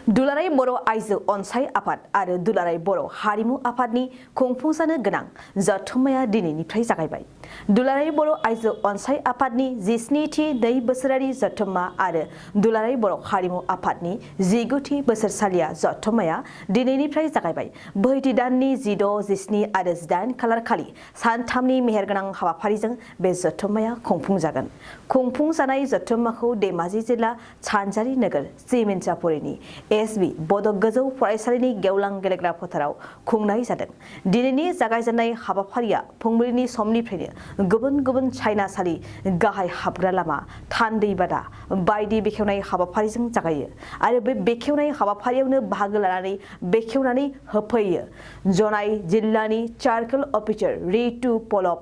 दुलाराय बर' आइजो अनसाय आफाद आरो दुलाराय बर' हारिमु आफादनि खुंफुंजानो गोनां जथुम्माया दिनैनिफ्राय जागायबाय। दुलाराय बर' आइजो अनसाय आफादनि 17थि 2 बोसोरारि जथुम्मा आरो दुलाराय बर' हारिमु आफादनि 19थि बोसोरसालिया जथुम्माया दिनैनिफ्राय जागायबाय। बोहैथि दाननि 16, 17 आरो 18 खालार खालि सानथामनि मेहेरगोनां हाबाफारिजों बे जथुम्माया खुंफुंजागोन। खुंफुंजानाय जथुम्माखौ धेमाजि जिल्ला सानजारि नोगोर सिमेन्सापुरिनि एसबि बड' गोजौ फरायसालिनि गेवलां गेलेग्रा फोथाराव खुंनाय जादों। दिनैनि जागायजेननाय हाबाफारिया फुंबिलिनि समनिफ्रायनो गुबुन गुबुन सायनासालि, गाहाय हाबग्रा लामा, थान्दै बादा बायदि बेखेवनाय हाबाफारिजों जागायो आरो बे बेखेवनाय हाबाफारियावनो बाहागो लानानै बेखेवनानै होफैयो जनाय जिल्लानि सार्कल अफिसार रितु पलब,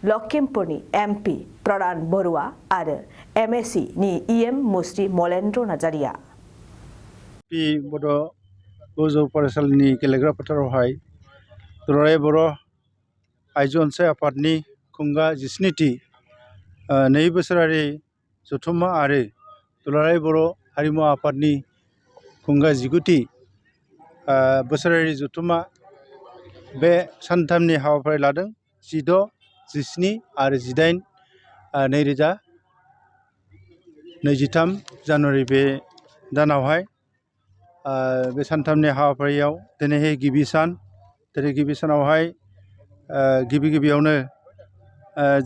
लखिमपुरनि एमपि प्रदान बरुवा आरो एमएसि नि इएम मुस्रि मलेन्द्र नार्जारिया। बड' गोजौ फरायसालिनि गेलेग्रा फोथारावहाय दुलाराय बर' आइजो अनसाय आफादनि खुंगा 17थि 2 बोसोरारि जथुम्मा आरो दुलाराय बर' हारिमु आफादनि खुंगा 19थि बोसोरारि जथुम्मा बे सानथामनि हाबाफारि लादों। 16, 17 आरो 18 2023 जानुवारि बे दानावहाय बे सानथामनि हाबाफारियाव दिनैहाय गिबि सान। दिनै गिबि सानावहाय गिबियावनो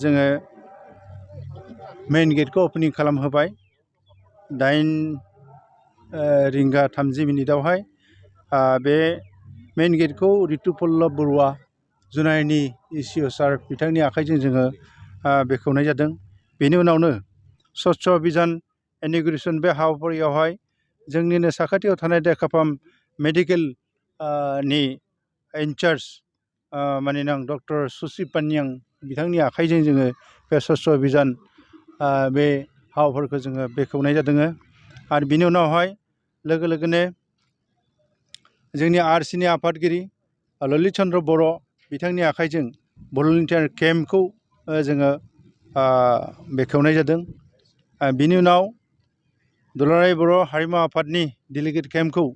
जोङो मेइन गेटखौ अपेनिं खालामहोबाय 8 रिंगा 30 मिनिटावहाय। बे मेइन गेटखौ रितु पल्लभ बरुवा जुनाइनि इसिअ सार बिथांनि आखाइजों जोङो बेखेवनाय जादों। बेनि उनावनो स्वच्छ अभियान इन'ग्रेसन बे हाबाफारियावहाय जोंनिनो साखाथियाव थानाय देकाफार्म मेडिकेल नि इनचार्ज माननीय डक्टर सुश्री पानियां बिथांनि आखाइजों जोङो बे स्वच्छ अभियान बे हाबाफारिखौ जोङो बेखेवनाय जादों। आरो बिनि उनावहाय लोगो लोगोनो जोंनि आरसिनि आफादगिरि ललित चन्द्र बर' बिथांनि आखाइजों भलन्टियार केम्पखौ जोङो बेखेवनाय जादों। बिनि उनाव दुलाराय बर' हारिमु आफादनि डेलिगेट केम्पखौ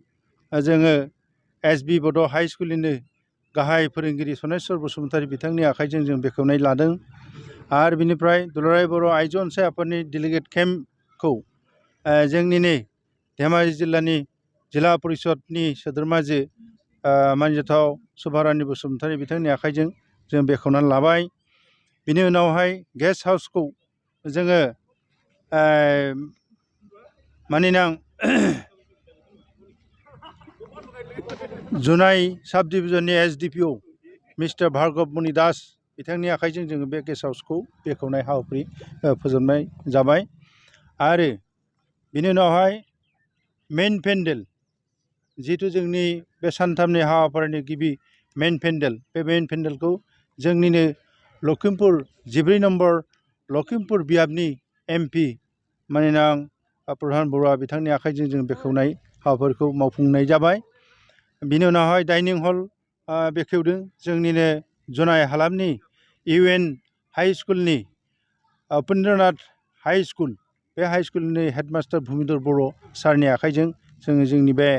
जोङो एसबि बड' हाइ स्कुलनिनो गाहाय फोरोंगिरि सनेस्वर बसुमतारी बिथांनि आखाइजों जों बेखेवनाय लादों। आरो बिनिफ्राय दुलाराय बर' आइजो अनसाय आफादनि डेलिगेट केम्पखौ जोंनिनो धेमाजि जिल्लानि जिल्ला परिषदनि सोद्रोमाजो मानजाथाव सुभारानि बसुमतारी बिथांनि आखाइजों जों बेखेवनानै लाबाय। बिनि उनावहाय गेस्ट हाउसखौ जोङो मानिनां जुनाइ साब डिभिजननि एसडिपिअ मिस्टार भार्गब मणि दास बिथांनि आखाइजों जोङो बे गेस्ट हाउसखौ बेखेवनाय हाबाफारि फोजोबनाय जाबाय। आरो बिनि उनावहाय मेइन पेन्डेल जिहेथु जोंनि बे सानथामनि हाबाफारिनि गिबि मेइन पेन्डेल, बे मेइन पेन्डेलखौ जोंनिनो लखिमपुर 14 नम्बर लखिमपुर बियाबनि एमपि माननीय प्रधान बरुवा बिथांनि आखाइजों जों बेखेवनाय हाबाफारिखौ मावफुंनाय जाबाय। बिनि उनावहाय डाइनिं हल बेखेवदों जोंनिनो जनाइ हालामनि इउएन हाइ स्कुलनि उपेन्द्रनाथ हाइ स्कुल, बे हाइ स्कुलनि हेडमास्टार भुमिधर बर' सारनि आखाइजों जोङो जोंनि बे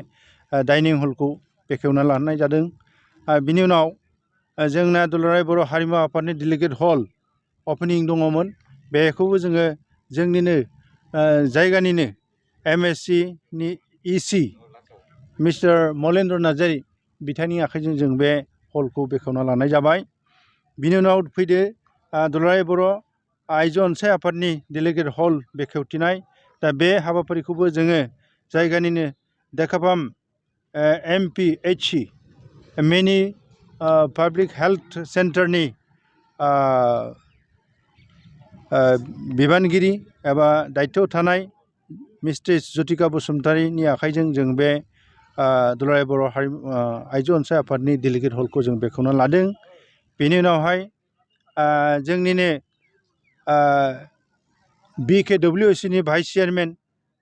डाइनिं हलखौ बेखेवना लानाय जादों। बिनि उनाव जोंना दुलाराय बर' हारिमु आफादनि डेलिगेट हल अपेनिं दङमोन। बेखौबो जोङो जोंनिनो जायगानिनो एमएसि नि इसि मिस्टार मलेन्द्र नार्जारि बिथांनि आखाइजों जों बे हलखौ बेखेवना लानाय जाबाय। बिनि उनाव फैदो दुलाराय बर' आइजो अनसाय आफादनि डेलिगेट हल बेखेवथिनाय। दा बे हाबाफारिखौबो जोङो जायगानिनो देकाफार्म एमपिएचसि मिनि पाब्लिक हेल्थ सेन्टारनि बिबानगिरि एबा दायथ' थानाय मिस्ट्रेस ज्योतिका बसुमतारीनि आखाइजों जों बे दुलाराय बर' हारिमु आइजो अनसाय आफादनि डेलिगेट हलखौ जों बेखेवना लादों। बेनि उनावहाय जोंनिनो BKWSC नि भाइस चेयारमेन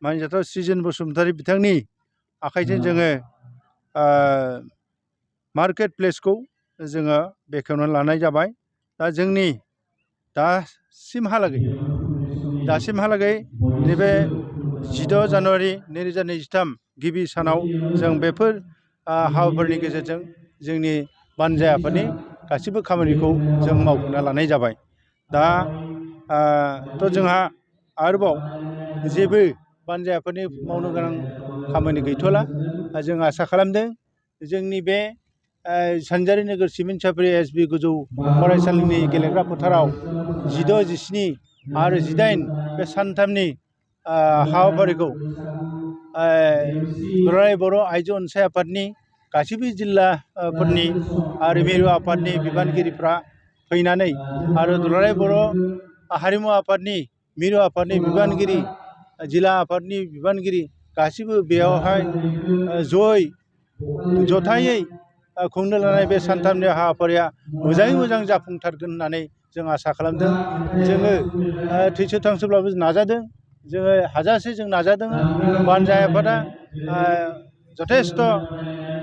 मानजाथाव सृजन बसुमतारी बिथांनि आखाइजों जोङो मार्केट प्लेसखौ जोङो बेखेवना लानाय जाबाय। दा जोंनि दासिमहालागै नैबे 16 जानुवारि 2023 गिबि सानाव जों बेफोर हाबाफारिनि गेजेरजों जोंनि बानजाय आफादनि गासैबो खामानिखौ जों मावफुंना लानाय जाबाय दा थ' जोंहा आरोबाव जेबो बानजाय आफादनि मावनो गोनां खामानि गैथ'ला जों आसा खालामदों जोंनि बे सानजारि नोगोर सिमेन्ट सापरि एसबि गोजौ फरायसालिनि गेलेग्रा फोथाराव 16, 17 आरो 18 बे सानथामनि हाबाफारिखौ दुलाराय बर' आइजो अनसाय आफादनि गासैबो जिल्लाफोरनि आरो मिरु आफादनि बिबानगिरिफ्रा फैनानै आरो दुलाराय बर' हारिमु आफादनि मिरु आफादनि बिबानगिरि जिल्ला आफादनि बिबानगिरि गासैबो बेयावहाय जथायै खुंनो लानाय बे सानथामनि हाबाफारिया मोजाङै मोजां जाफुंथारगोन होननानै जों आसा खालामदों जोङो थैस' थांसोब्लाबो नाजादों जोङो हाजासे जों नाजादों बानजाय आफादा जथेस्थ'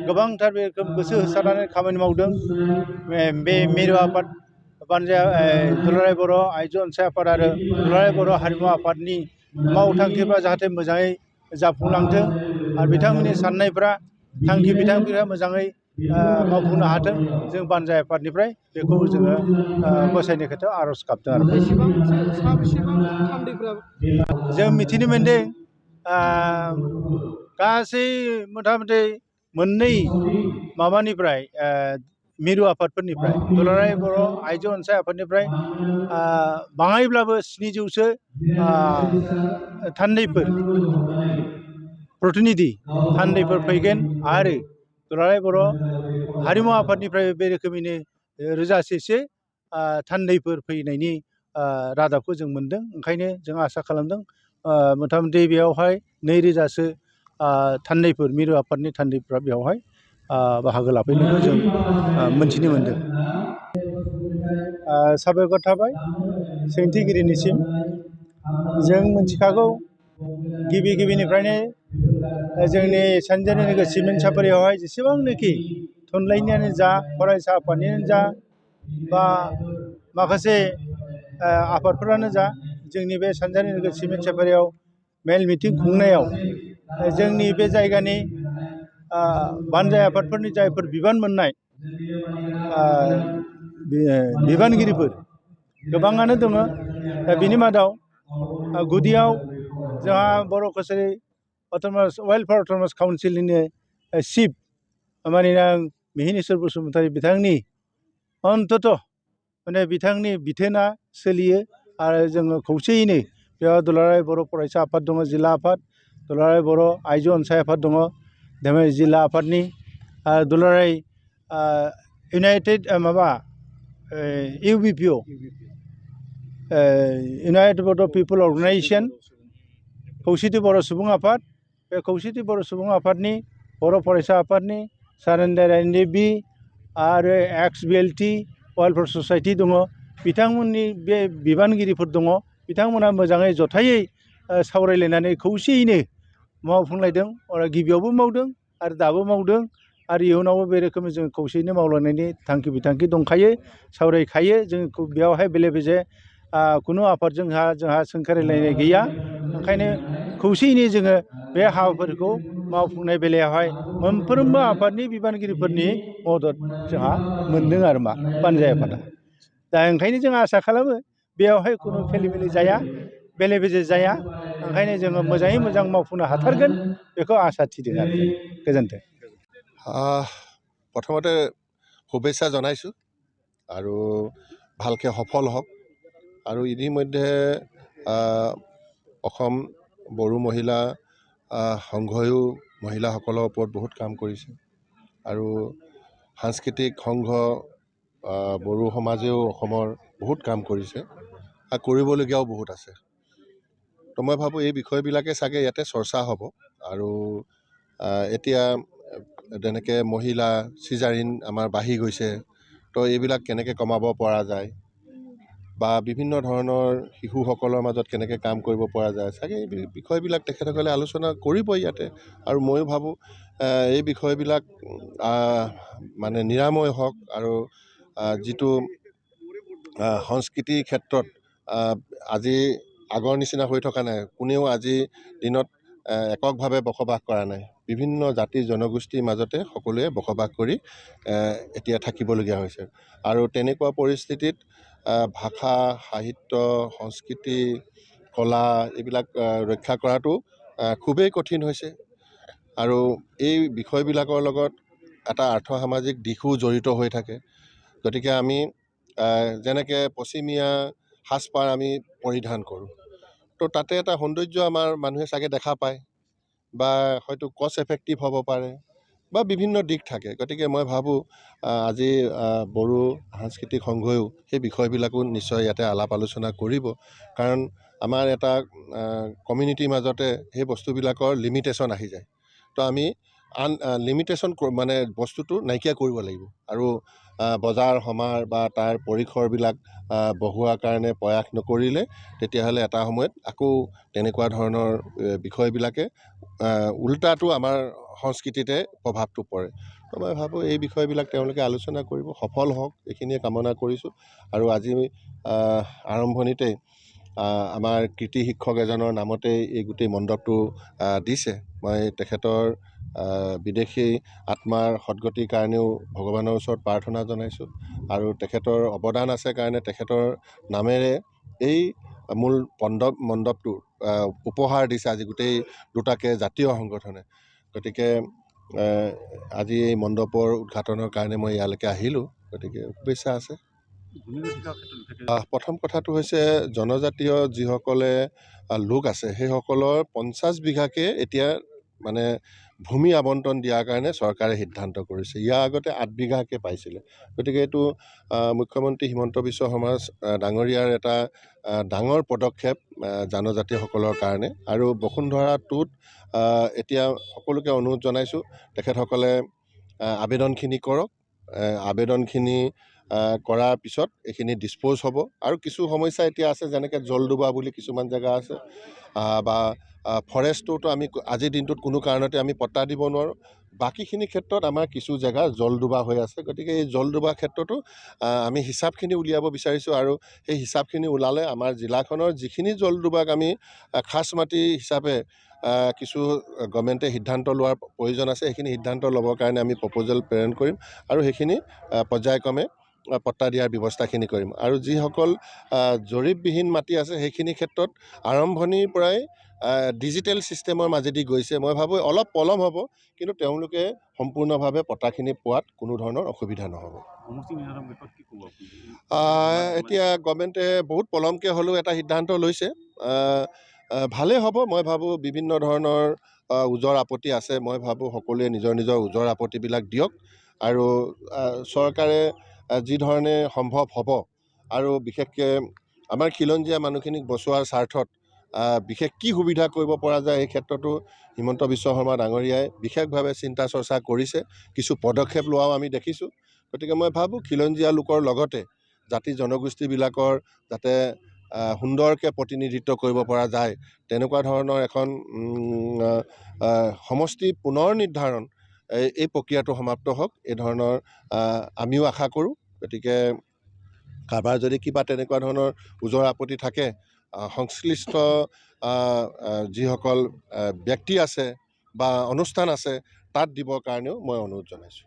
गोबांथार बे रोखोम गोसो होसारनानै खामानि मावदों बे मिरु आफाद दुलाराय बर' आइजो अनसाय आफाद आरो दुलाराय बर' हारिमु आफादनि मावथांखिफ्रा जाहाथे मोजाङै जाफुंलांथों आरो बिथांमोननि साननायफ्रा थांखि बिथांखिफ्रा मोजाङै मावफुंनो हाथों जों बानजाय आफादनिफ्राय बेखौ जोङो गसाइनि खोथायाव आर'ज गाबदों आरो जों मिथिनो मोन्दों गासै मथा मथि मोननै माबानिफ्राय मिरु आफादफोरनिफ्राय दुलाराय बर' आइजो अनसाय आफादनिफ्राय बाङायब्लाबो 700सो थान्दैफोर प्रतिनिधि थान्दैफोर फैगोन आरो दुलाराय बर' हारिमु आफादनिफ्राय बे रोखोमैनो रोजासेसो थान्दैफोर फैनायनि रादाबखौ जों मोन्दों ओंखायनो जों आसा खालामदों मथा मथि बेयावहाय 2000सो थान्दैफोर मिरु आफादनि थान्दैफ्रा बेवहाय बाहागो लाफैनायखौ जों मोनथिनो मोन्दों साबायखर थाबाय सोंथिगिरिनिसिम जों मिथिखागौ गिबिनिफ्रायनो जोंनि सानजारि नोगोर सिमेन्ट सापरियावहाय जेसेबांनाखि थुनलाइनियानो जा फरायसा आफादनियानो जा बा माखासे आफादफोरानो जा जोंनि बे सानजारि नोगोर सिमेन्ट सापरियाव मेल मिटिं खुंनायाव जोंनि बे जायगानि बानजाय आफादफोरनि जायफोर बिबान मोननाय बिबानगिरिफोर गोबाङानो दङ दा बिनि मादाव गुदियाव जोंहा बर' कसारि अट'नमास वेलफेयार अट'नमास काउन्सिलनिनो चिफ माननीय मिहिनीश्वर बसुमतारी बिथांनि अन्तत माने बिथांनि बिथोना सोलियो आरो जोङो खौसेयैनो बेयाव दुलाराय बर' फरायसा आफाद दङ जिल्ला आफाद दुलाराय बर' आइजो अनसाय आफाद दङ धेमाजि जिल्ला आफादनि दुलाराय इउनाइटेड UBPO इउनाइटेड बड' पिपल अर्गेनाइजेसन खौसेथि बर' सुबुं आफाद बे खौसेथि बर' सुबुं आफादनि बर' फरायसा आफादनि सारेन्डार NDB आरो XBLT वेलफेयार ससाइटि दङ बिथांमोननि बे बिबानगिरिफोर दङ बिथांमोना मोजाङै जथायै सावरायलायनानै खौसेयैनो मावफुंलायदों गिबियावबो मावदों आरो दाबो मावदों आरो इयुनावबो बे रोखोमै जों खौसेयैनो मावलांनायनि थांखि बिथांखि दंखायो सावरायखायो जों बेयावहाय बेले बेजे खुनु आफादजों जोंहा सोंखारिलायनाय गैया ओंखायनो खौसेयैनो जोङो बे हाबाफारिखौ मावफुंनाय बेलायावहाय मोनफ्रोमबो आफादनि बिबानगिरिफोरनि मदद जोंहा मोनदों आरो बानजाय आफादा दा ओंखायनो जों आसा खालामो बेयावहाय खुनु खेलिमेलि जाया बेले बेजे जाया ओंखायनो जोङो मोजाङै मोजां मावफुंनो हाथारगोन बेखौ आसा थिदों आरो जों गोजोन्थों প্ৰথমতে শুভেচ্ছা জনাইছোঁ আৰু ভালকৈ সফল হওক আৰু ইতিমধ্যে অসম বড়ো মহিলা সংঘয়ো মহিলাসকলৰ ওপৰত বহুত কাম কৰিছে আৰু সাংস্কৃতিক সংঘ বড়ো সমাজেও অসমৰ বহুত কাম কৰিছে আৰু কৰিবলগীয়াও বহুত আছে তো মই ভাবোঁ এই বিষয়বিলাকে চাগে ইয়াতে চৰ্চা হ'ব আৰু এতিয়া যেনেকৈ মহিলা চিজাৰিন আমাৰ বাঢ়ি গৈছে তো এইবিলাক কেনেকৈ কমাব পৰা যায় বা বিভিন্ন ধৰণৰ শিশুসকলৰ মাজত কেনেকৈ কাম কৰিব পৰা যায় চাগে এই বিষয়বিলাক তেখেতসকলে আলোচনা কৰিব ইয়াতে আৰু ময়ো ভাবোঁ এই বিষয়বিলাক মানে নিৰাময় হওক আৰু যিটো সংস্কৃতিৰ ক্ষেত্ৰত আজি আগৰ নিচিনা হৈ থকা নাই কোনেও আজি দিনত এককভাৱে বসবাস কৰা নাই বিভিন্ন জাতি জনগোষ্ঠীৰ মাজতে সকলোৱে বসবাস কৰি এতিয়া থাকিবলগীয়া হৈছে আৰু তেনেকুৱা পৰিস্থিতিত ভাষা সাহিত্য সংস্কৃতি কলা এইবিলাক ৰক্ষা কৰাটো খুবেই কঠিন হৈছে আৰু এই বিষয়বিলাকৰ লগত এটা আৰ্থসামাজিক দিশো জড়িত হৈ থাকে গতিকে আমি যেনেকৈ পশ্চিমীয়া সাজপাৰ আমি পৰিধান কৰোঁ তো তাতে এটা সৌন্দৰ্য আমাৰ মানুহে চাগে দেখা পায় বা হয়তো কষ্ট এফেক্টিভ হ'ব পাৰে বা বিভিন্ন দিশ থাকে গতিকে মই ভাবোঁ আজি বড়ো সাংস্কৃতিক সংঘয়ো সেই বিষয়বিলাকো নিশ্চয় ইয়াতে আলাপ আলোচনা কৰিব কাৰণ আমাৰ এটা কমিউনিটিৰ মাজতে সেই বস্তুবিলাকৰ লিমিটেশ্যন আহি যায় তো আমি লিমিটেশ্যন মানে বস্তুটো নাইকিয়া কৰিব লাগিব আৰু বজাৰ সমাৰ বা তাৰ পৰিসৰবিলাক বঢ়োৱাৰ কাৰণে প্ৰয়াস নকৰিলে তেতিয়াহ'লে এটা সময়ত আকৌ তেনেকুৱা ধৰণৰ বিষয়বিলাকে উল্টাটো আমাৰ সংস্কৃতিতে প্ৰভাৱটো পৰে তো মই ভাবোঁ এই বিষয়বিলাক তেওঁলোকে আলোচনা কৰিব সফল হওক এইখিনিয়ে কামনা কৰিছোঁ আৰু আজি আৰম্ভণিতেই আমাৰ কৃতি শিক্ষক এজনৰ নামতেই এই গোটেই মণ্ডপটো দিছে মই তেখেতৰ বিদেশী আত্মাৰ সদ্গতিৰ কাৰণেও ভগৱানৰ ওচৰত প্ৰাৰ্থনা জনাইছোঁ আৰু তেখেতৰ অৱদান আছে কাৰণে তেখেতৰ নামেৰে এই মূল মণ্ডপটো উপহাৰ দিছে আজি গোটেই দুটাকে জাতীয় সংগঠনে গতিকে আজি এই মণ্ডপৰ উদ্ঘাটনৰ কাৰণে মই ইয়ালৈকে আহিলোঁ গতিকে শুভেচ্ছা আছে প্ৰথম কথাটো হৈছে জনজাতীয় যিসকলে লোক আছে সেইসকলৰ 50 বিঘাকে এতিয়া মানে ভূমি আবণ্টন দিয়াৰ কাৰণে চৰকাৰে সিদ্ধান্ত কৰিছে ইয়াৰ আগতে 8 বিঘাকে পাইছিলে গতিকে এইটো মুখ্যমন্ত্ৰী হিমন্ত বিশ্ব শৰ্মা ডাঙৰীয়াৰ এটা ডাঙৰ পদক্ষেপ জনজাতিসকলৰ কাৰণে আৰু বসুন্ধৰাটোত এতিয়া সকলোকে অনুৰোধ জনাইছোঁ তেখেতসকলে আবেদনখিনি কৰক আবেদনখিনি কৰাৰ পিছত এইখিনি ডিছপ'জ হ'ব আৰু কিছু সমস্যা এতিয়া আছে যেনেকৈ জলডোবা বুলি কিছুমান জেগা আছে বা ফৰেষ্টটোতো আমি আজিৰ দিনটোত কোনো কাৰণতে আমি পট্টা দিব নোৱাৰোঁ বাকীখিনি ক্ষেত্ৰত আমাৰ কিছু জেগা জলডোবা হৈ আছে গতিকে এই জলডোবা ক্ষেত্ৰতো আমি হিচাপখিনি উলিয়াব বিচাৰিছোঁ আৰু সেই হিচাপখিনি ওলালে আমাৰ জিলাখনৰ যিখিনি জলডোবাক আমি খাচ মাটি হিচাপে কিছু গভৰ্ণমেণ্টে সিদ্ধান্ত লোৱাৰ প্ৰয়োজন আছে সেইখিনি সিদ্ধান্ত ল'বৰ কাৰণে আমি প্ৰপ'জেল প্ৰেৰণ কৰিম আৰু সেইখিনি পৰ্যায়ক্ৰমে পট্টা দিয়াৰ ব্যৱস্থাখিনি কৰিম আৰু যিসকল জৰীপবিহীন মাটি আছে সেইখিনি ক্ষেত্ৰত আৰম্ভণিৰ পৰাই ডিজিটেল ছিষ্টেমৰ মাজেদি গৈছে মই ভাবোঁ অলপ পলম হ'ব কিন্তু তেওঁলোকে সম্পূৰ্ণভাৱে পট্টাখিনি পোৱাত কোনো ধৰণৰ অসুবিধা নহ'ব এতিয়া গভৰ্ণমেণ্টে বহুত পলমকৈ হ'লেও এটা সিদ্ধান্ত লৈছে ভালেই হ'ব মই ভাবোঁ বিভিন্ন ধৰণৰ ওজৰ আপত্তি আছে মই ভাবোঁ সকলোৱে নিজৰ নিজৰ ওজৰ আপত্তিবিলাক দিয়ক আৰু চৰকাৰে যি ধৰণে সম্ভৱ হ'ব আৰু বিশেষকৈ আমাৰ খিলঞ্জীয়া মানুহখিনিক বচোৱাৰ স্বাৰ্থত বিশেষ কি সুবিধা কৰিব পৰা যায় এই ক্ষেত্ৰতো হিমন্ত বিশ্ব শৰ্মা ডাঙৰীয়াই বিশেষভাৱে চিন্তা চৰ্চা কৰিছে কিছু পদক্ষেপ লোৱাও আমি দেখিছোঁ গতিকে মই ভাবোঁ খিলঞ্জীয়া লোকৰ লগতে জাতি জনগোষ্ঠীবিলাকৰ যাতে সুন্দৰকৈ প্ৰতিনিধিত্ব কৰিব পৰা যায় তেনেকুৱা ধৰণৰ এখন সমষ্টি পুনৰ নিৰ্ধাৰণ এই প্ৰক্ৰিয়াটো সমাপ্ত হওক এই ধৰণৰ আমিও আশা কৰোঁ গতিকে কাৰোবাৰ যদি কিবা তেনেকুৱা ধৰণৰ ওজৰ আপত্তি থাকে সংশ্লিষ্ট যিসকল ব্যক্তি আছে বা অনুষ্ঠান আছে তাত দিবৰ কাৰণেও মই অনুৰোধ জনাইছোঁ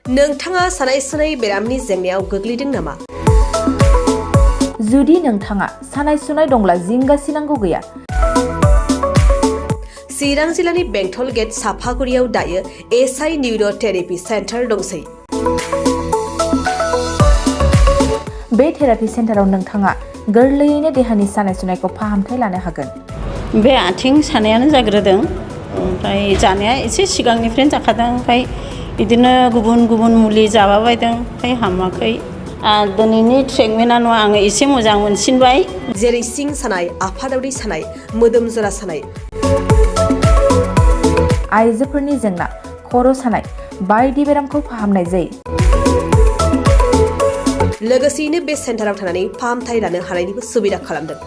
नोंथाङा सानाय सुनाय बेरामनि जेंनायाव गोग्लैदों नामा? जुदि नोंथाङा सानाय सुनाय दंब्ला जिंगा सिनांगौ गैया चिरां जिल्लानि बेंटल गेट साफागुरियाव दायो एसआइ निउर'थेरापि सेन्टार दंसै बे थेरापि सेन्टाराव नोंथाङा गोरलैयैनो देहानि सानाय सुनायखौ फाहामथाय लानो हागोन बे आथिं सानायानो जाग्रोदों ओमफ्राय जानाया एसे सिगांनिफ्रायनो जाखादों ओमफ्राय बिदिनो गुबुन गुबुन मुलि जाबाबायदों ओमफ्राय हामाखै दिनैनि ट्रिटमेन्टआ आङो एसे मोजां मोनसिनबाय जेरै सिं सानाय आफादावरि सानाय मोदोम जरा सानाय आइजोफोरनि जेंना खर' सानाय बायदि बेरामखौ फाहामनाय जायो लोगोसेयैनो बे सेन्टाराव थानानै फाहामथाय लानो हानायनिबो सुबिदा खालामदों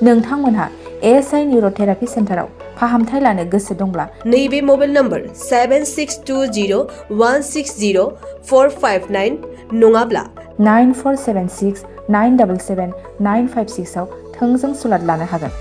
नोंथांमोनहा एएसआइ निउर'थेरापि सेन्टाराव फाहामथाय लानो गोसो दंब्ला नैबे मबाइल नम्बर 7620160459 नङाब्ला 9476977956 आव थोंजों सुलाद लानो हागोन